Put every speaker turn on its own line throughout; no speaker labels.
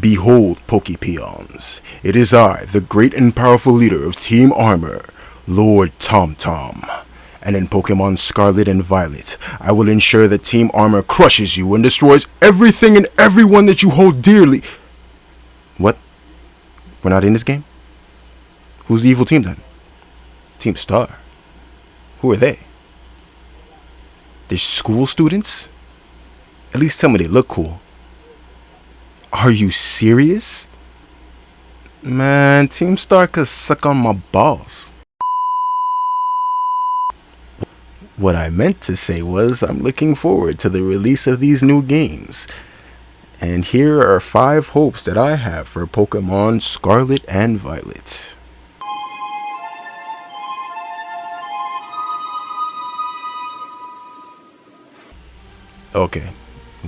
Behold, Pokepeons, it is I, the great and powerful leader of Team Armor, Lord Tom Tom. And in Pokemon Scarlet and Violet, I will ensure that Team Armor crushes you and destroys everything and everyone that you hold dearly. What? We're not in this game? Who's the evil team then? Team Star. Who are they? They're school students? At least tell me they look cool. Are you serious? Man, Team Star could suck on my balls. What I meant to say was I'm looking forward to the release of these new games. And here are 5 hopes that I have for Pokemon Scarlet and Violet. Okay,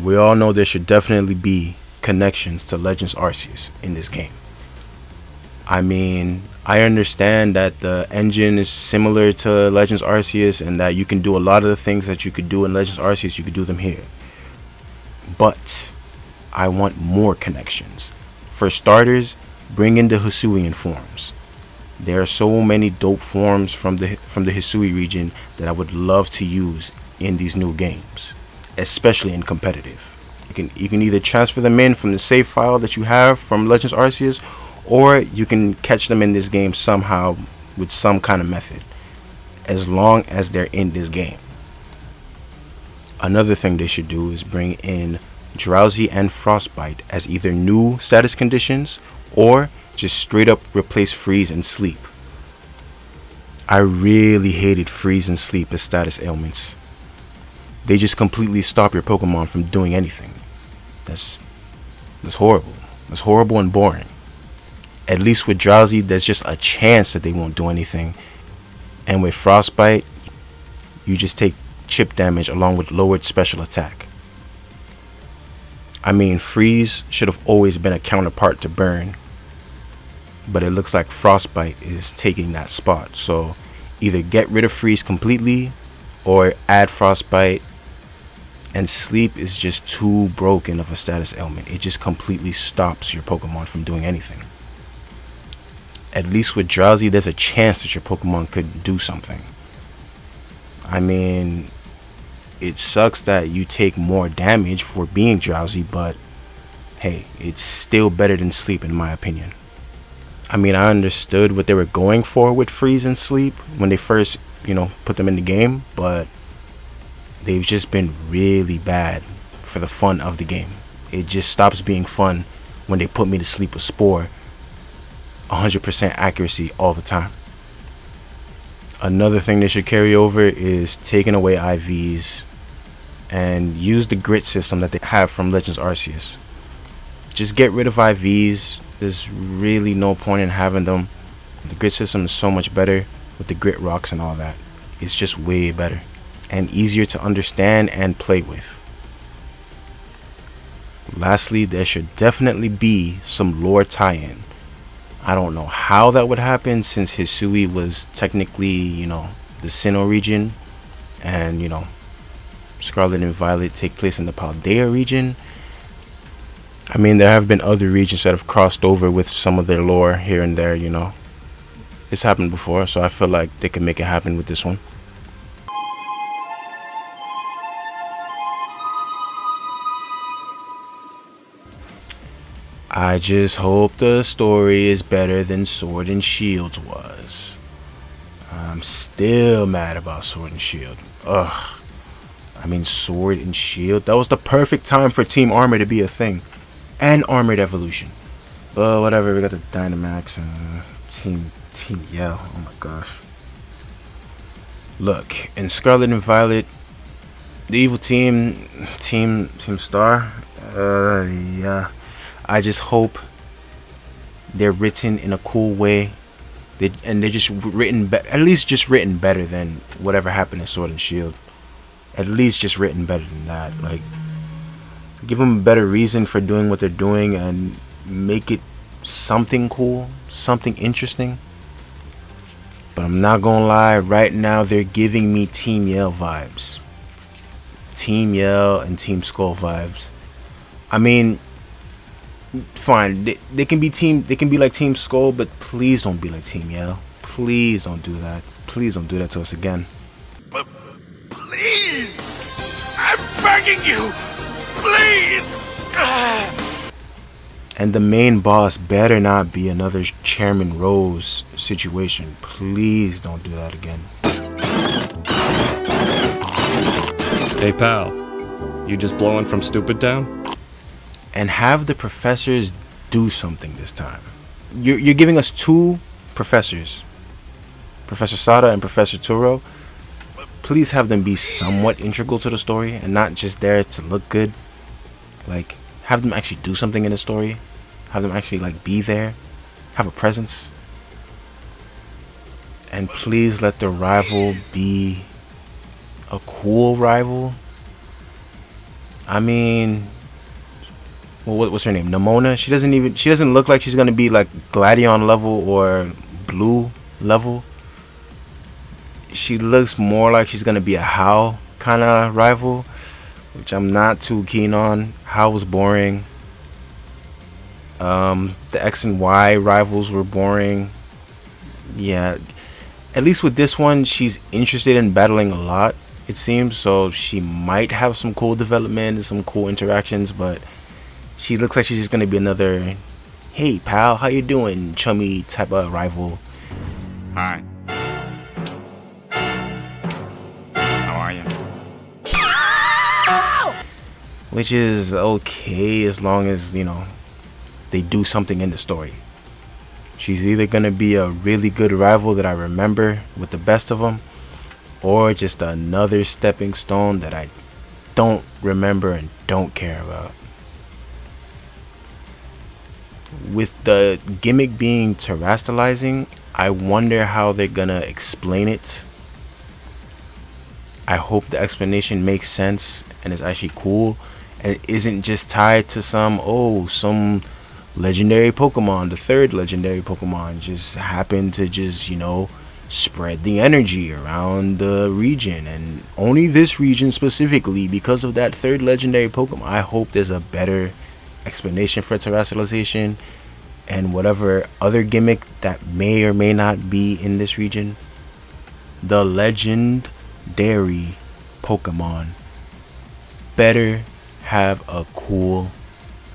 we all know there should definitely be connections to Legends Arceus in this game. I mean, I understand that the engine is similar to Legends Arceus and that you can do a lot of the things that you could do in Legends Arceus, you could do them here. But I want more connections. For starters, bring in the Hisuian forms. There are so many dope forms from the Hisui region that I would love to use in these new games, especially in competitive. You can either transfer them in from the save file that you have from Legends Arceus, or you can catch them in this game somehow with some kind of method, as long as they're in this game. Another thing they should do is bring in Drowsy and Frostbite as either new status conditions or just straight up replace Freeze and Sleep. I really hated Freeze and Sleep as status ailments. They just completely stop your Pokemon from doing anything. That's horrible. That's horrible and boring. At least with Drowsy, there's just a chance that they won't do anything. And with Frostbite, you just take chip damage along with lowered special attack. I mean, Freeze should have always been a counterpart to Burn, but it looks like Frostbite is taking that spot. So either get rid of Freeze completely or add Frostbite. And Sleep is just too broken of a status ailment. It just completely stops your Pokemon from doing anything. At least with Drowsy, there's a chance that your Pokemon could do something. I mean, it sucks that you take more damage for being drowsy, but hey, it's still better than Sleep in my opinion. I mean, I understood what they were going for with Freeze and Sleep when they first, put them in the game, but they've just been really bad for the fun of the game. It just stops being fun when they put me to sleep with Spore 100% accuracy all the time. Another thing they should carry over is taking away IVs and use the grit system that they have from Legends Arceus. Just get rid of IVs. There's really no point in having them. The grit system is so much better with the grit rocks and all that. It's just way better and easier to understand and play with. Lastly, there should definitely be some lore tie-in. I don't know how that would happen since Hisui was technically, the Sinnoh region, and, Scarlet and Violet take place in the Paldea region. I mean, there have been other regions that have crossed over with some of their lore here and there, It's happened before, so I feel like they can make it happen with this one. I just hope the story is better than Sword and Shield was. I'm still mad about Sword and Shield. Ugh. I mean, Sword and Shield, that was the perfect time for Team Armor to be a thing. And Armored Evolution. But whatever, we got the Dynamax and Team Yell. Oh my gosh. Look, in Scarlet and Violet, the evil Team Star, yeah. I just hope they're written in a cool way, they're just written at least just written better than whatever happened in Sword and Shield. At least just written better than that. Like, give them a better reason for doing what they're doing and make it something cool, something interesting. But I'm not gonna lie, right now they're giving me Team Yell vibes. Team Yell and Team Skull vibes. I mean, Fine, they can be team. They can be like Team Skull, but please don't be like Team Yell. Please don't do that. Please don't do that to us again.
But please, I'm begging you, please.
And the main boss better not be another Chairman Rose situation. Please don't do that again.
Hey pal, you just blowing from Stupid Town?
And have the professors do something this time. You're giving us two professors, Professor Sada and Professor Turo. Please have them be somewhat integral to the story and not just there to look good. Like, have them actually do something in the story. Have them actually like be there, have a presence. And please let the rival be a cool rival. I mean, well, what's her name? Nimona. She doesn't look like she's gonna be like Gladion level or Blue level. She looks more like she's gonna be a Hao kind of rival, which I'm not too keen on. Hao was boring. The X and Y rivals were boring. Yeah, at least with this one, she's interested in battling a lot, it seems. So she might have some cool development and some cool interactions, but she looks like she's just gonna be another, hey pal, how you doing, chummy type of rival.
Hi. How are you?
Which is okay as long as, you know, they do something in the story. She's either gonna be a really good rival that I remember with the best of them, or just another stepping stone that I don't remember and don't care about. With the gimmick being terrestrializing, I wonder how they're gonna explain it. I hope the explanation makes sense and is actually cool and it isn't just tied to some legendary Pokemon. The third legendary Pokemon just happened to just, you know, spread the energy around the region, and only this region specifically because of that third legendary Pokemon. I hope there's a better explanation for terrestrialization and whatever other gimmick that may or may not be in this region. The legendary Pokemon better have a cool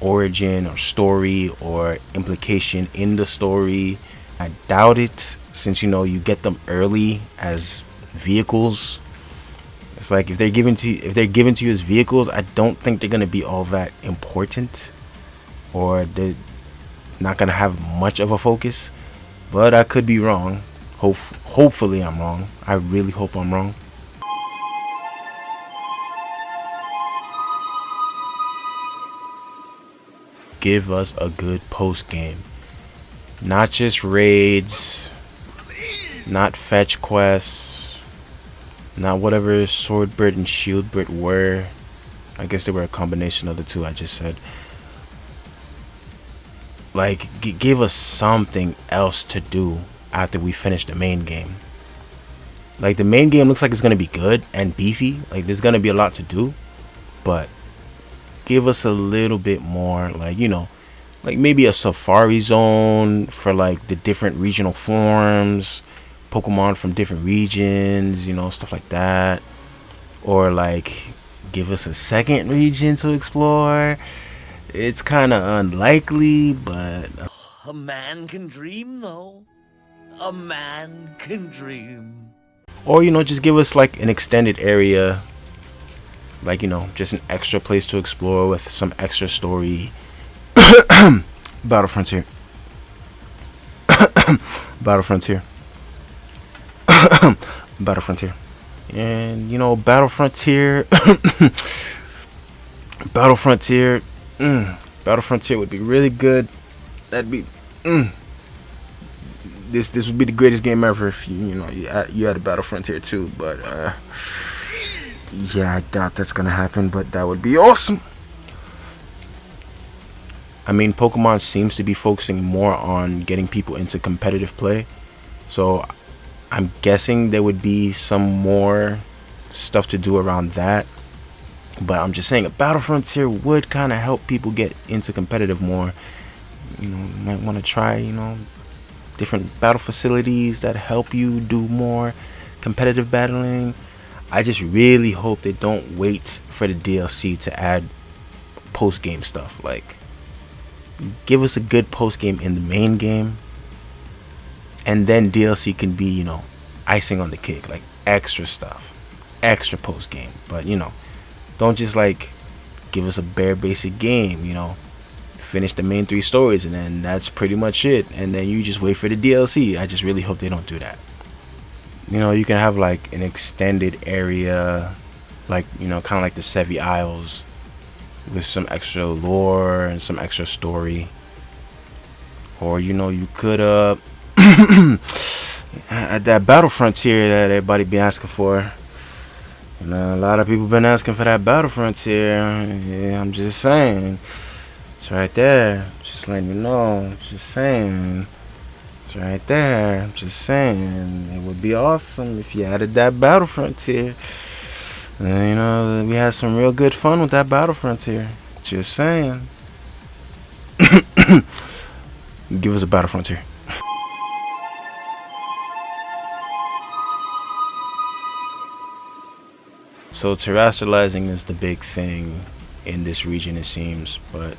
origin or story or implication in the story. I doubt it, since, you know, you get them early as vehicles. It's like if they're given to you as vehicles, I don't think they're gonna be all that important, or they're not gonna have much of a focus. But I could be wrong. Hopefully I'm wrong. I really hope I'm wrong. Give us a good post game, not just raids, not fetch quests, not whatever Swordbird and Shieldbird were. I guess they were a combination of the two I just said. Like, give us something else to do after we finish the main game. Like, the main game looks like it's gonna be good and beefy. Like, there's gonna be a lot to do, but give us a little bit more, like, you know, like maybe a safari zone for like the different regional forms, Pokemon from different regions, you know, stuff like that. Or like give us a second region to explore. It's kind of unlikely, but
a man can dream, though. A man can dream.
Or, you know, just give us like an extended area, like, you know, just an extra place to explore with some extra story. Battle Frontier. Battle Frontier. Battle Frontier. And, you know, Battle Frontier. Battle Frontier. Battle Frontier would be really good. That'd be. This would be the greatest game ever if you had a Battle Frontier too. But yeah, I doubt that's gonna happen. But that would be awesome. I mean, Pokemon seems to be focusing more on getting people into competitive play, so I'm guessing there would be some more stuff to do around that, But I'm just saying a battle frontier would kind of help people get into competitive more. You know, you might want to try, you know, different battle facilities that help you do more competitive battling. I just really hope they don't wait for the DLC to add post game stuff. Like, give us a good post game in the main game, and then DLC can be, you know, icing on the cake, like extra stuff, extra post game. But you know, don't just like give us a bare basic game, you know, finish the main 3 stories and then that's pretty much it, and then you just wait for the DLC. I just really hope they don't do that. You know, you can have like an extended area, like, you know, kind of like the Sevi Isles, with some extra lore and some extra story. Or, you know, you could at that battle frontier that everybody be asking for. You know, a lot of people been asking for that battle frontier. Yeah, I'm just saying, it's right there. Just letting you know. Just saying, it's right there. I'm just saying, it would be awesome if you added that battle frontier. And, you know, we had some real good fun with that battle frontier. Just saying. Give us a battle frontier. So terrestrializing is the big thing in this region, it seems, but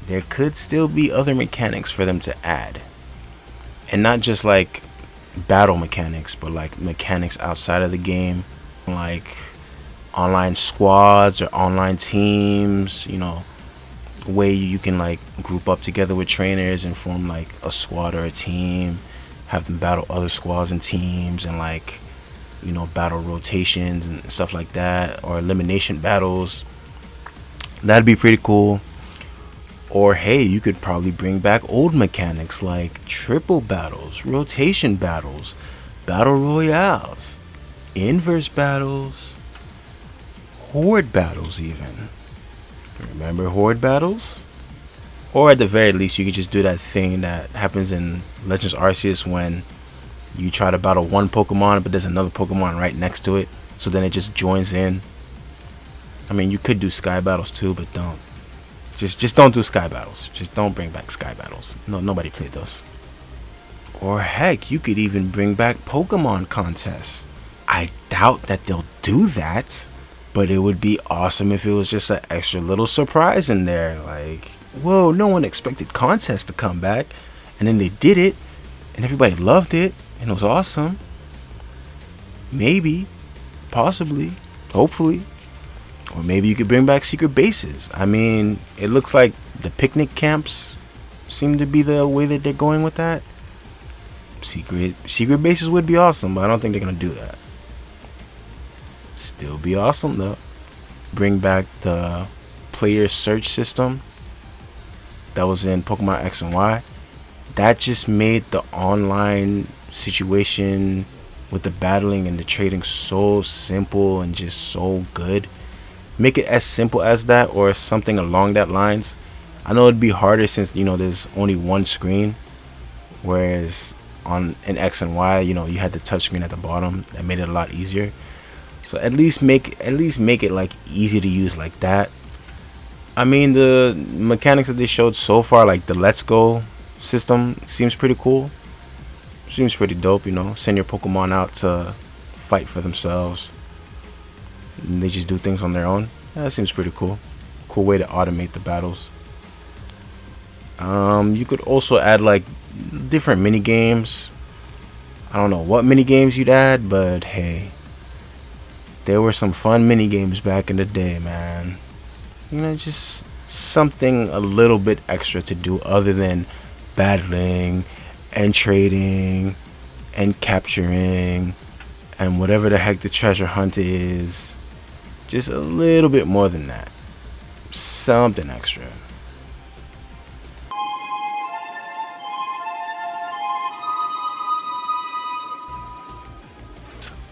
there could still be other mechanics for them to add. And not just like battle mechanics, but like mechanics outside of the game, like online squads or online teams, you know, way you can like group up together with trainers and form like a squad or a team, have them battle other squads and teams, and like, you know, battle rotations and stuff like that, or elimination battles. That'd be pretty cool. Or hey, you could probably bring back old mechanics like triple battles, rotation battles, battle royales, inverse battles, horde battles even. Remember horde battles? Or at the very least, you could just do that thing that happens in Legends Arceus when you try to battle one Pokemon, but there's another Pokemon right next to it, so then it just joins in. I mean, you could do sky battles too, but don't. Just don't do sky battles. Just don't bring back sky battles. No, nobody played those. Or heck, you could even bring back Pokemon contests. I doubt that they'll do that, but it would be awesome if it was just an extra little surprise in there. Like, whoa, no one expected contests to come back, and then they did it, and everybody loved it, and it was awesome. Maybe, possibly, hopefully. Or maybe you could bring back secret bases. I mean, it looks like the picnic camps seem to be the way that they're going with that. Secret bases would be awesome, but I don't think they're gonna do that. Still be awesome though. Bring back the player search system that was in Pokemon X and Y. That just made the online situation with the battling and the trading so simple and just so good. Make it as simple as that, or something along that lines. I know it'd be harder since, you know, there's only one screen, whereas on in X and Y, you know, you had the touch screen at the bottom. That made it a lot easier. So at least make it like easy to use like that. I mean, the mechanics that they showed so far, like the Let's Go system, seems pretty cool. Seems pretty dope, you know. Send your Pokemon out to fight for themselves, and they just do things on their own. Yeah, that seems pretty cool. Cool way to automate the battles. You could also add like different mini games. I don't know what mini games you'd add, but hey, there were some fun mini games back in the day, man. You know, just something a little bit extra to do other than battling and trading and capturing and whatever the heck the treasure hunt is. Just a little bit more than that. Something extra.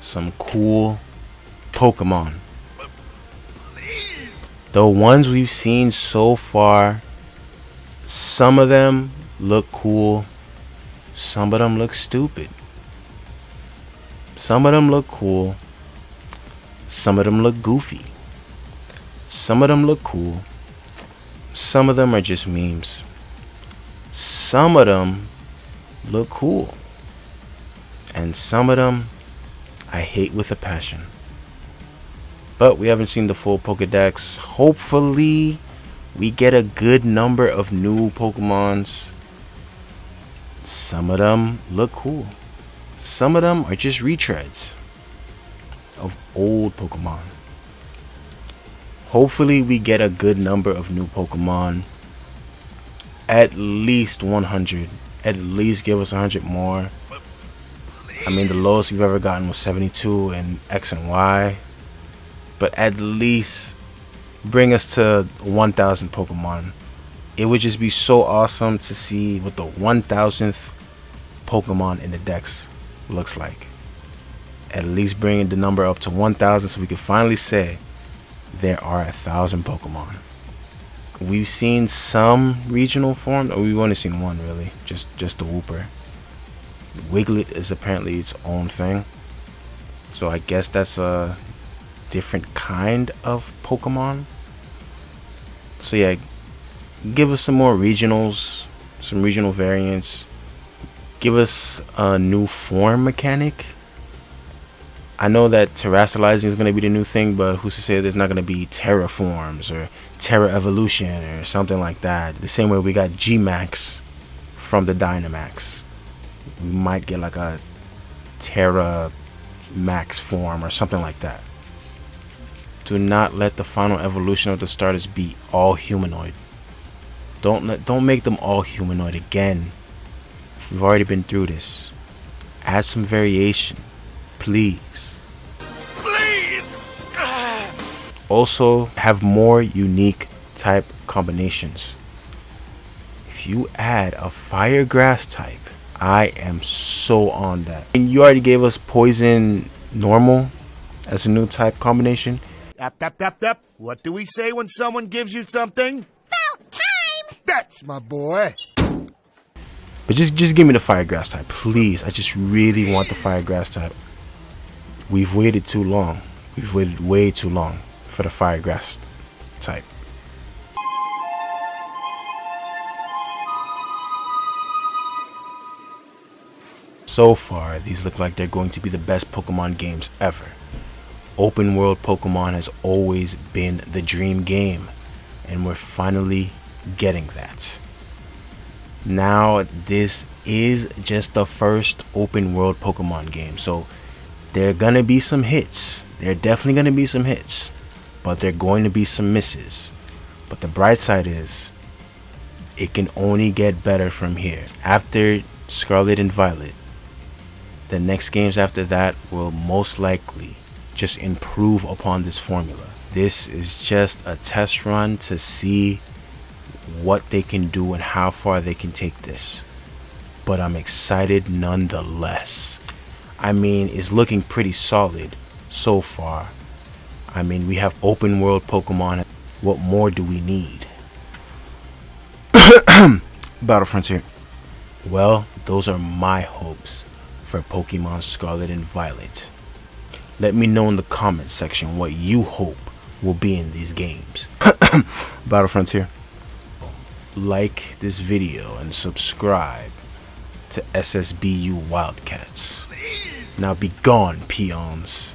Some cool Pokemon. The ones we've seen so far, some of them look cool, some of them look stupid. Some of them look cool, some of them look goofy. Some of them look cool. Some of them are just memes. Some of them look cool. And some of them I hate with a passion. But we haven't seen the full Pokedex. Hopefully we get a good number of new Pokemons. Some of them look cool. Some of them are just retreads of old Pokemon. Hopefully we get a good number of new Pokemon. At least 100. At least give us 100 more. I mean, the lowest we've ever gotten was 72 in X and Y. But at least bring us to 1,000 Pokemon. It would just be so awesome to see what the 1,000th Pokemon in the Dex looks like. At least bring the number up to 1,000 so we can finally say there are 1,000 Pokemon. We've seen some regional forms, or we've only seen one really, just the Wooper. Wiglet is apparently its own thing, so I guess that's a different kind of Pokemon. So yeah, give us some more regionals, some regional variants. Give us a new form mechanic. I know that terrestrializing is going to be the new thing, but who's to say there's not going to be terraforms or terra evolution or something like that. The same way we got G-Max from the Dynamax. We might get like a Terra Max form or something like that. Do not let the final evolution of the starters be all humanoid. Don't make them all humanoid again. We've already been through this. Add some variation, please. Also, have more unique type combinations. If you add a fire grass type, I am so on that. And you already gave us poison normal as a new type combination.
Yep. What do we say when someone gives you something?
About time!
That's my boy.
But just give me the fire grass type, please. I just really want the fire grass type. We've waited too long. We've waited way too long for the fire grass type. So far, these look like they're going to be the best Pokemon games ever. Open world Pokemon has always been the dream game, and we're finally getting that. Now, this is just the first open world Pokemon game, so there are gonna be some hits. There are definitely gonna be some hits, but there are going to be some misses. But the bright side is, it can only get better from here. After Scarlet and Violet, the next games after that will most likely just improve upon this formula. This is just a test run to see what they can do and how far they can take this. But I'm excited nonetheless. I mean, it's looking pretty solid so far. I mean, we have open world Pokemon. What more do we need? Battle Frontier. Well, those are my hopes for Pokemon Scarlet and Violet. Let me know in the comments section what you hope will be in these games. Battle Frontier. Like this video and subscribe to SSBU Wildcats. Now be gone, peons.